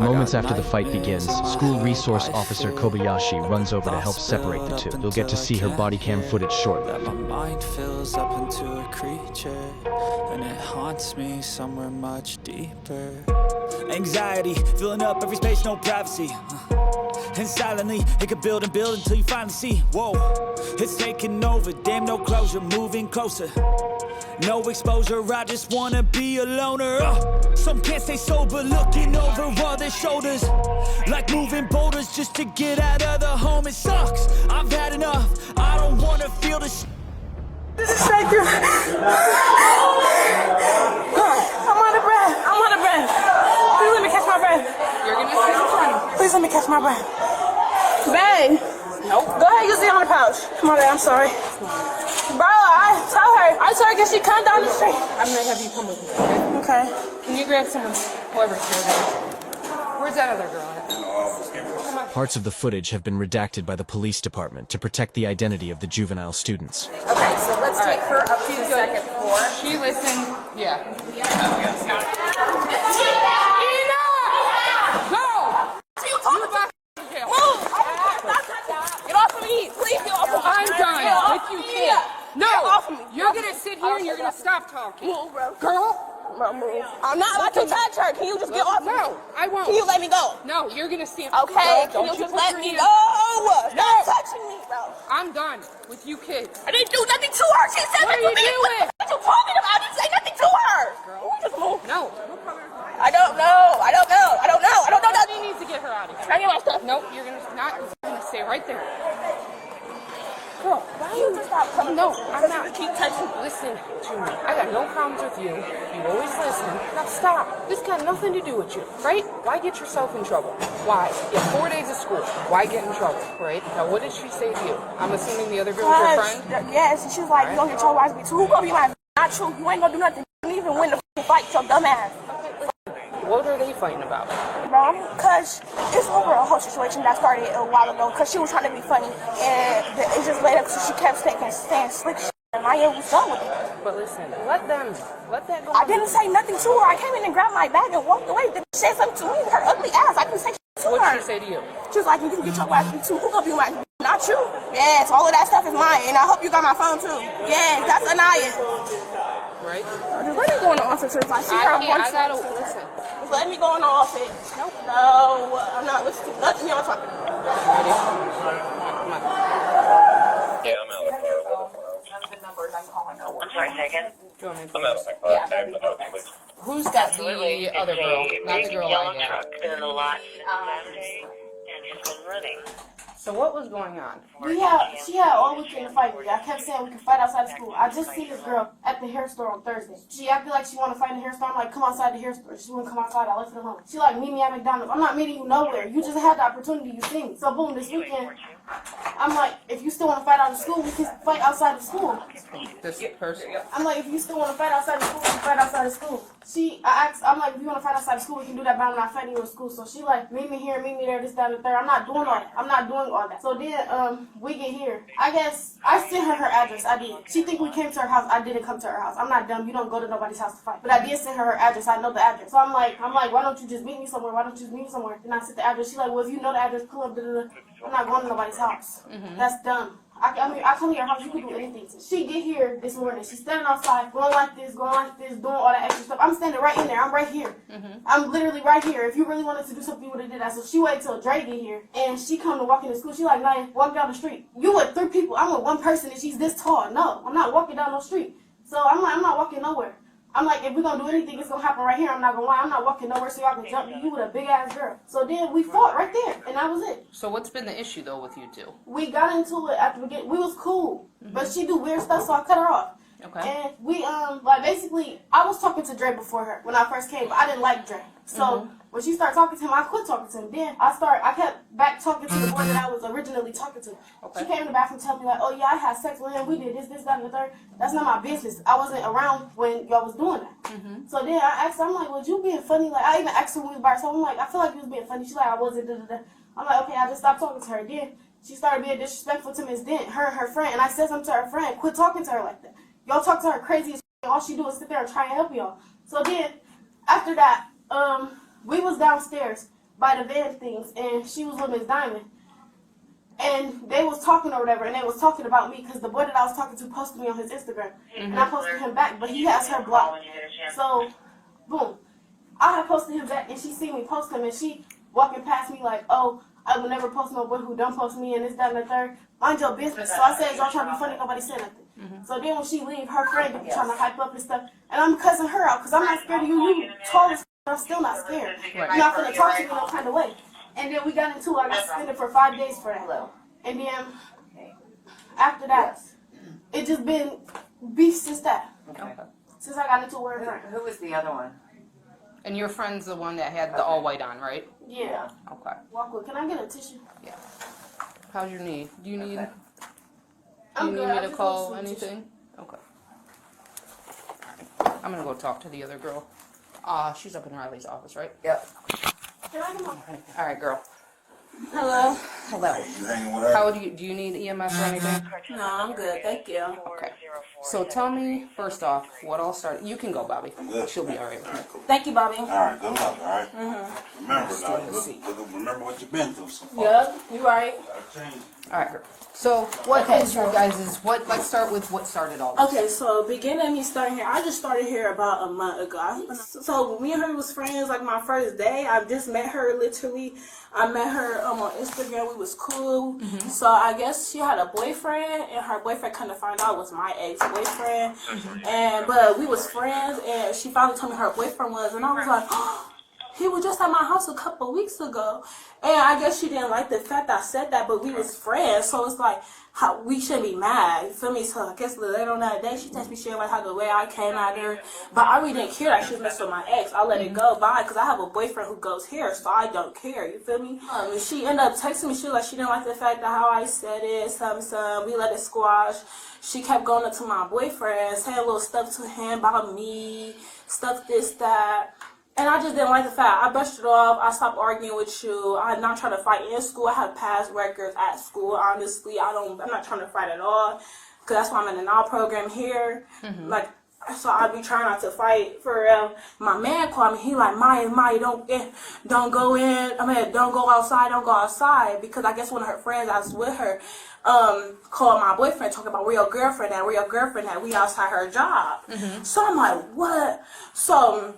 Moments after the fight begins, school resource officer Kobayashi runs over to help separate the two. You'll get to see her body cam footage shortly. My mind fills up into a creature, and it haunts me somewhere much deeper. Anxiety, filling up every space, no privacy. And silently, it could build and build until you finally see, whoa, it's taking over, damn no closure, moving closer. No exposure, I just wanna be a loner. Some can't stay sober, looking over all their shoulders, like moving boulders just to get out of the home. It sucks, I've had enough, I don't wanna feel the Thank you. I'm out of breath. I'm out of breath. Please let me catch my breath. You're gonna see some fun. Please let me catch my breath. Babe. Nope. Go ahead, use the on the pouch. Come on, I'm sorry. Bro, I tell her, can she come down the street? I'm gonna have you come with me. Okay. Can you grab someone, whoever's here? Where's that other girl at? Parts of the footage have been redacted by the police department to protect the identity of the juvenile students. Okay, so let's take her up to the second floor. She listened. Yeah. Get off of me! Please get off of me! I'm done with you kids. No! Get off of me! You're gonna sit here and you're gonna stop talking. Move, bro. Girl! Bro, move. I'm not about to touch her. Can you just get off of me? No, I won't. Can you let me go? No, you're gonna stand. Okay, No, can you just put let your me hands- go? Stop touching me, bro. I'm done with you kids. I didn't do nothing to her. She said What that are to you me. doing? What you talking about? I didn't say nothing to her. Girl. Just move. No. I don't know. He needs to get her out of here. I get my stuff. Nope, you're gonna stay right there. Girl, Why you just stop coming? no, I'm not. Keep touching. Listen to me. I got no problems with you. You always listen. Now stop. This got nothing to do with you, right? Why get yourself in trouble? Why? You have 4 days of school. Why get in trouble, right? Now, what did she say to you? I'm assuming the other girl was your friend? Yes, and she was like, you gonna get your wife beat too. Who gonna be my not true? You ain't gonna do nothing. You didn't even win the fight, your dumb ass. What are they fighting about? Cause it's over a whole situation that started a while ago. Cause she was trying to be funny, and it just led up to she kept saying slick shit, and my ear was done with it. But listen, let that go. I didn't say nothing to her. I came in and grabbed my bag and walked away. Then she said something to me, her ugly ass. I didn't say shit to her. What did she say to you? She was like, you can get your wife beat too. Who gonna be my not you? Yes, all of that stuff is mine, and I hope you got my phone too. Yes, that's Anaya. Right? Just let me go in the office if I see her once. I gotta listen. Just let me go in the office. Nope. No, I'm not listening. Let me on talking. Ready? Come on. Yeah, I'm out. I'm sorry, second. Go on in. I'm out. Who's got the other girl? Not the girl I yellow got. truck been in the lot Saturday and has been running. So what was going on? She had all weekend to fight with me. I kept saying we can fight outside of school. I just seen this girl at the hair store on Thursday. She acted like she wanted to fight in the hair store. I'm like, come outside the hair store. She wouldn't come outside. I left her alone. She like, meet me at McDonald's. I'm not meeting you nowhere. You just had the opportunity. You seen me. So boom, this weekend, I'm like, if you still want to fight out of school, we can fight outside of school. This person. I'm like, if you still want to fight outside of school, we can fight outside of school. I'm like, if you want to fight outside of school, we can do that, but I'm not fighting you in school. So she like, meet me here, meet me there, this, that, and the third. I'm not doing all that. I'm not doing all that. So then, we get here. I guess I sent her address. I did. She think we came to her house. I didn't come to her house. I'm not dumb. You don't go to nobody's house to fight. But I did send her address. I know the address. So I'm like, why don't you just meet me somewhere? Why don't you just meet me somewhere? Then I sent the address. She's like, well, if you know the address, pull up. I'm not going to nobody's house. That's dumb. I come to your house, you can do anything. She get here this morning. She's standing outside, going like this, doing all that extra stuff. I'm standing right in there. I'm right here. I'm literally right here. If you really wanted to do something, you would have did that. So she waited till Dre get here, and she come to walk into school. She like, Naya, walk down the street. You with 3 people. I'm with 1 person, and she's this tall. No, I'm not walking down no street. So I'm like, I'm not walking nowhere. I'm like, if we're going to do anything, it's going to happen right here. I'm not going to lie. I'm not walking nowhere so y'all can jump me. You with a big-ass girl. So then we fought right there, and that was it. So what's been the issue, though, with you two? We got into it after we was cool. But she do weird stuff, so I cut her off. Okay. And we, like, basically, I was talking to Dre before her when I first came, but I didn't like Dre. So when she started talking to him, I quit talking to him. Then I kept back talking to the boy that I was originally talking to. Okay. She came in the bathroom telling me, like, oh, yeah, I had sex with him. We did this, that, and the third. That's not my business. I wasn't around when y'all was doing that. So then I asked her, I'm like, was you being funny? Like, I even asked her when we was by herself. I'm like, I feel like you was being funny. She's like, I wasn't, da-da-da. I'm like, okay, I just stopped talking to her. Then she started being disrespectful to Miss Dent, her and her friend. And I said something to her friend, quit talking to her like that. Y'all talk to her crazy as shit. All she do is sit there and try and help y'all. So then, after that, we was downstairs. by the van things, and she was with Miss Diamond. And they was talking or whatever, and they was talking about me because the boy that I was talking to posted me on his Instagram. And I posted him back, but he has her blocked. So, boom. I had posted him back, and she seen me post him, and she walking past me like, oh, I will never post no boy who don't post me, and this, that, and the third. Mind your business. So I said, y'all trying to be funny, nobody said nothing. So then when she leave, her friend be trying to hype up and stuff, and I'm cussing her out because I'm not scared of you. You tall as I'm still not scared. You're not going to talk to me no kind of way. And then we got into it. I got suspended for 5 days for that. And then after that, it just been beef since that. Okay. Since I got into work. Who was the other one? And your friend's the one that had the all white on, right? Yeah. Okay. Walk with. Can I get a tissue? Yeah. How's your knee? Do you need? I'm Do you good. need I me to just call need some anything? Okay. I'm gonna go talk to the other girl. She's up in Riley's office, right? Yep. Can I come on? All right, girl. Hello. Hello. You hanging with her? How do you need EMS or anything? No, I'm good. Thank you. Okay. So tell me first off what all started. You can go, Bobby. Good. She'll be all right. All right, cool. Thank you, Bobby. All right, good luck, all right? Remember, remember what you've been through so far. Yep, you right. Gotta change. All right, girl. So what is your guys' what? Let's start with what started all this. Okay, so beginning of me starting here, I just started here about a month ago. So me and her was friends like my first day. I just met her literally. I met her on Instagram. We was cool. So I guess she had a boyfriend, and her boyfriend kind of found out was my ex-boyfriend. But we was friends, and she finally told me her boyfriend was, and I was like, oh, he was just at my house a couple weeks ago. And I guess she didn't like the fact I said that, but we was friends, so it's like, how we shouldn't be mad, you feel me? So I guess later on that day, she texted me, sharing like how the way I came at her, but I really didn't care that she was messing with my ex. I let it go by, because I have a boyfriend who goes here, so I don't care, you feel me? And she ended up texting me, she was like, she didn't like the fact that how I said it, we let it squash. She kept going up to my boyfriend, saying little stuff to him about me, stuff this, that. And I just didn't like the fact. I brushed it off. I stopped arguing with you. I'm not trying to fight in school. I have past records at school. Honestly, I'm not trying to fight at all. Because that's why I'm in the NOW program here. Like, so I be trying not to fight for real. My man called me. He like, Maya, don't go in. I mean, don't go outside. Because I guess one of her friends I was with her called my boyfriend talking about where your girlfriend at. We outside her job. So I'm like, what? So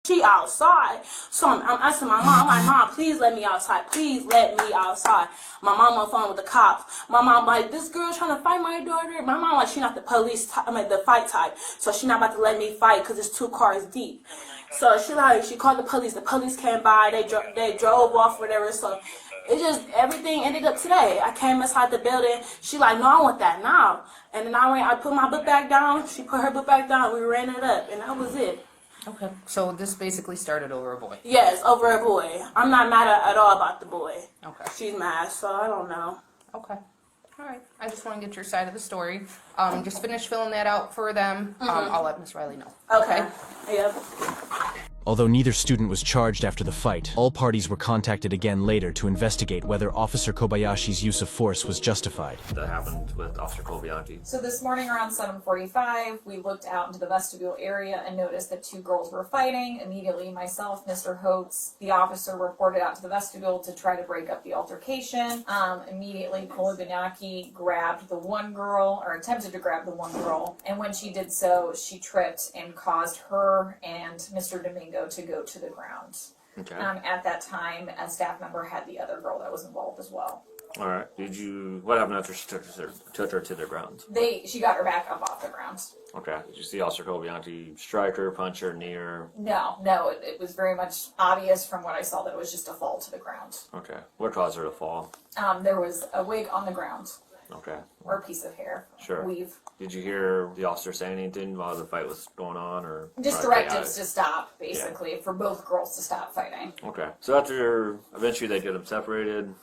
she outside. So I'm asking my mom, I'm like, Mom, please let me outside. Please let me outside. My mom on the phone with the cops. My mom like, this girl trying to fight my daughter. My mom like, she not the police, the fight type. So she not about to let me fight because it's 2 cars deep. So she called the police. The police came by. They drove off, whatever. So it just, everything ended up today. I came inside the building. She like, no, I want that now. And then I put my book back down. She put her book back down. We ran it up. And that was it. Okay. So this basically started over a boy. Yes, over a boy. I'm not mad at all about the boy. Okay. She's mad, so I don't know. Okay. All right. I just want to get your side of the story. Just finish filling that out for them. I'll let Miss Riley know. Okay. Yep. Although neither student was charged after the fight, all parties were contacted again later to investigate whether Officer Kobayashi's use of force was justified. That happened with Officer Kobayashi. So this morning around 7:45, we looked out into the vestibule area and noticed that 2 girls were fighting. Immediately, myself, Mr. Holtz, the officer, reported out to the vestibule to try to break up the altercation. Immediately, Kobayaki grabbed the one girl, or attempted to grab the one girl, and when she did so, she tripped and caused her and Mr. Domingo to go to the ground. Okay. At that time, a staff member had the other girl that was involved as well. All right. What happened after she took her to the ground? She got her back up off the ground. Okay. Did you see Officer Kobayashi strike her, punch her, knee her? No, it was very much obvious from what I saw that it was just a fall to the ground. Okay. What caused her to fall? There was a wig on the ground. Okay. Or a piece of hair. Sure. Weave. Did you hear the officer say anything while the fight was going on, or just directives to stop, basically, for both girls to stop fighting. Okay. So after eventually they get them separated,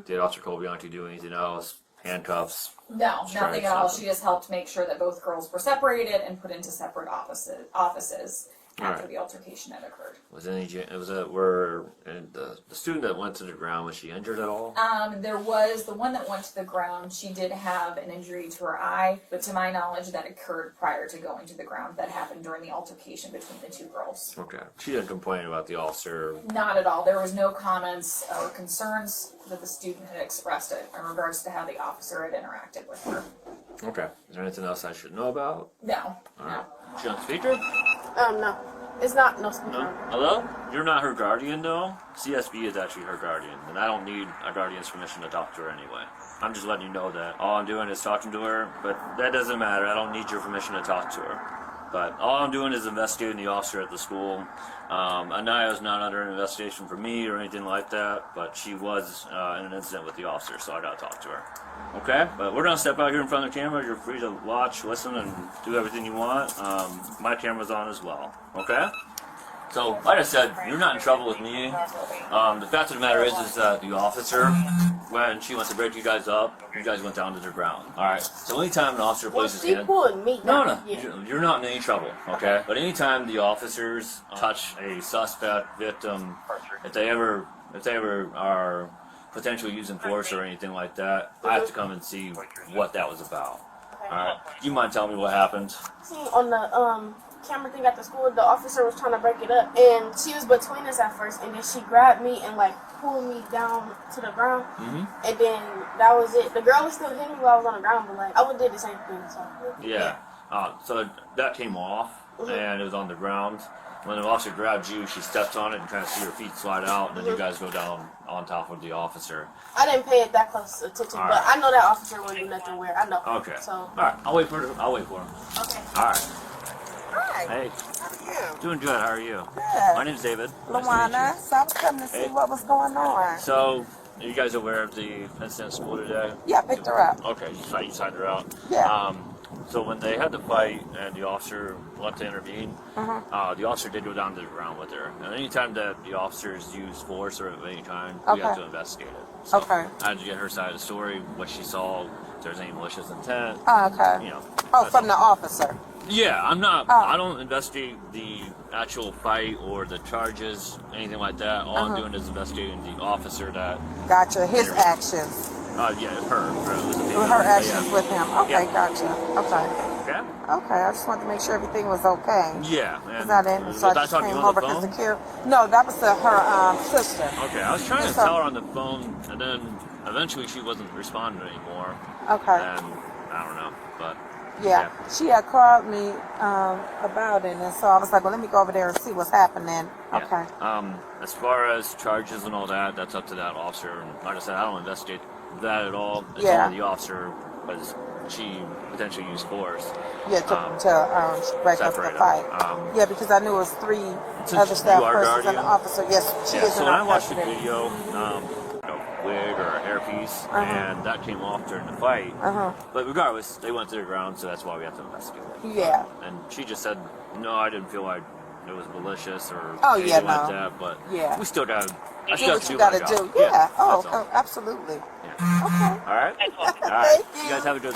did Officer Kobayashi do anything else? Handcuffs? No, stripes, nothing at all. nothing? She just helped make sure that both girls were separated and put into separate offices. after the altercation had occurred. Was any and the student that went to the ground, was she injured at all? There was the one that went to the ground. She did have an injury to her eye, but to my knowledge, that occurred prior to going to the ground. That happened during the altercation between the two girls. Okay. She didn't complain about the officer. Not at all. There was no comments or concerns that the student had expressed in regards to how the officer had interacted with her. Okay. Is there anything else I should know about? No. All right. She on speaker? No. It's not no speaker. No? Hello? You're not her guardian, though? CSB is actually her guardian, and I don't need a guardian's permission to talk to her anyway. I'm just letting you know that all I'm doing is talking to her, but that doesn't matter. I don't need your permission to talk to her. But all I'm doing is investigating the officer at the school. Anaya's not under an investigation for me or anything like that, but she was in an incident with the officer, so I gotta talk to her. Okay? But we're gonna step out here in front of the camera. You're free to watch, listen, and do everything you want. My camera's on as well. Okay? So, like I said, you're not in trouble with me. The fact of the matter is that the officer, when she wants to break you guys up, you guys went down to the ground. Alright? So anytime an officer places She pulled me. No. Yeah. You're not in any trouble, okay? But anytime the officers touch a suspect, victim, if they ever are potentially using force or anything like that, I have to come and see what that was about. Alright? Do you mind telling me what happened? See, on the camera thing at the school, the officer was trying to break it up, and she was between us at first, and then she grabbed me and like pulled me down to the ground, and then that was it. The girl was still hitting me while I was on the ground, but like I would do the same thing. So Yeah. So that came off, and it was on the ground. When the officer grabbed you, she stepped on it and kind of see her feet slide out, and then you guys go down on top of the officer. I didn't pay it that close attention, All but right. I know that officer wouldn't do nothing weird. I know. Okay. So All right. I'll wait for him. okay. All right. Hi. Hey. How are you? Doing good. How are you? Good. My name's David. Nice to meet Luana. So I was coming to see Hey. what was going on. you. So, are you guys aware of the incident at school today? Yeah, I picked her up. Okay, you signed her out. Yeah. So when they had the fight and the officer went to intervene, the officer did go down to the ground with her. And anytime that the officers use force or of any kind, we have Okay. to investigate it. So Okay. I had to get her side of the story, what she saw, if there's any malicious intent. Oh, okay. You know. Oh, that's from the officer. Yeah, I'm not. Oh. I don't investigate the actual fight or the charges, anything like that. All I'm doing is investigating the officer that. Gotcha. His actions. Yeah, her. It was a female. Her actions Yeah. with him. Okay, Yeah. gotcha. Okay. Okay. Okay, I just wanted to make sure everything was okay. Yeah. Because I didn't, so I was I just talking to came you on over the because phone? the kid. No, that was her sister. Okay, I was trying to So- tell her on the phone, and then eventually she wasn't responding anymore. Okay. And I don't know, but Yeah, she had called me about it, and so I was like, well, let me go over there and see what's happening. yeah. Okay. As far as charges and all that, that's up to that officer. And like I said, I don't investigate that at all. It's Yeah. only the officer, because she potentially used force. Yeah, to break up the separate 'em. fight. Yeah, because I knew it was three Since other staff you are persons and guardian? an officer. Yes, she Yeah, is so an when I watched the officer. video, a wig or a hairpiece, and that came off during the fight. But regardless, they went to the ground, so that's why we have to investigate it. Yeah. And she just said, no, I didn't feel like it was malicious or Oh, anything yeah, like no. that, but Yeah. we still got to, I Do still have what to you do my gotta job. do. Yeah. Oh, that's all. absolutely. Yeah. Okay. All right? All right. Thank You guys have a good